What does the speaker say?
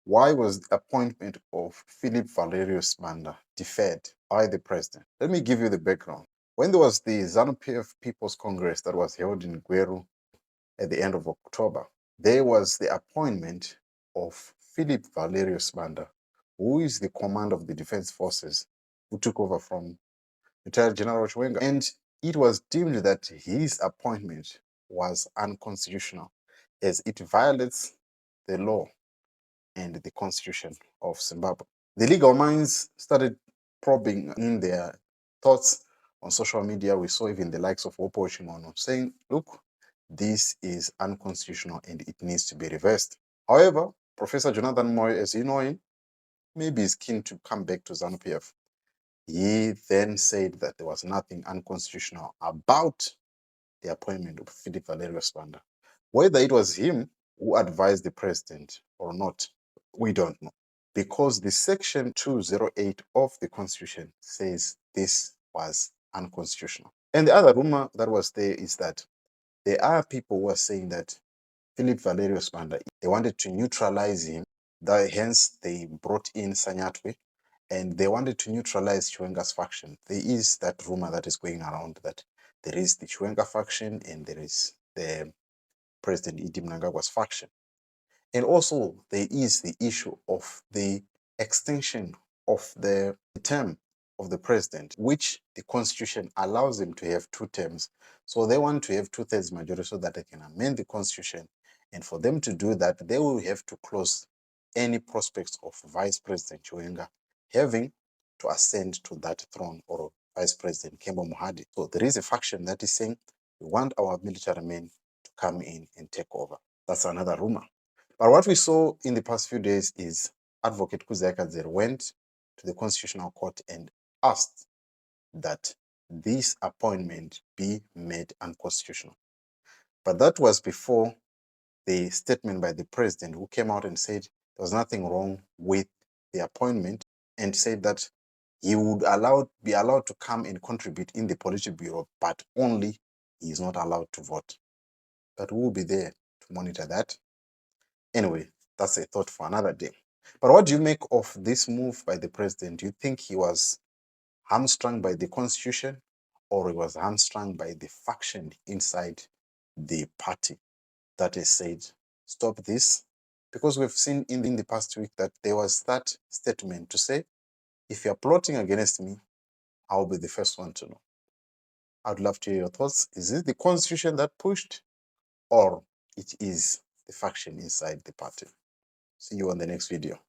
Why was the appointment of Philip Valerio deferred by the president? Let me give you the background. When there was the ZANU-PF People's Congress that was held in Gweru at the end of October, there was the appointment of Philip Valerio, who is the commander of the defense forces, who took over from retired General Chiwenga. And it was deemed that his appointment was unconstitutional as it violates the law and the constitution of Zimbabwe. The legal minds started probing in their thoughts on social media. We saw even the likes of Wopo Chimono saying, look, this is unconstitutional and it needs to be reversed. However, Professor Jonathan Moy, as you know him, maybe is keen to come back to ZANU-PF. He then said that there was nothing unconstitutional about the appointment of Philip Valerio Spanda. Whether it was him who advised the president or not, we don't know. Because the section 208 of the constitution says this was unconstitutional. And the other rumor that was there is that there are people who are saying that Philip Valerio Spanda, they wanted to neutralize him, that hence they brought in Sanyatwe, and they wanted to neutralize Chiwenga's faction. There is that rumor that is going around that there is the Chiwenga faction and there is the President Idi Mnangagwa's faction. And also there is the issue of the extension of the term of the president, which the constitution allows them to have 2 terms. So they want to have 2/3 majority so that they can amend the constitution. And for them to do that, they will have to close any prospects of Vice President Chiwenga having to ascend to that throne, or Vice President Kembo Mohadi. So there is a faction that is saying, we want our military men to come in and take over. That's another rumor. But what we saw in the past few days is Advocate Kuzai Kadzeri went to the Constitutional Court and asked that this appointment be made unconstitutional. But that was before the statement by the president, who came out and said there was nothing wrong with the appointment and said that he would be allowed to come and contribute in the Politburo, but only he is not allowed to vote. But we will be there to monitor that. Anyway, that's a thought for another day. But what do you make of this move by the president? Do you think he was hamstrung by the constitution, or he was hamstrung by the faction inside the party that has said, stop this? Because we've seen in the past week that there was that statement to say, if you're plotting against me, I'll be the first one to know. I'd love to hear your thoughts. Is it the constitution that pushed, or it is the faction inside the party? See you on the next video.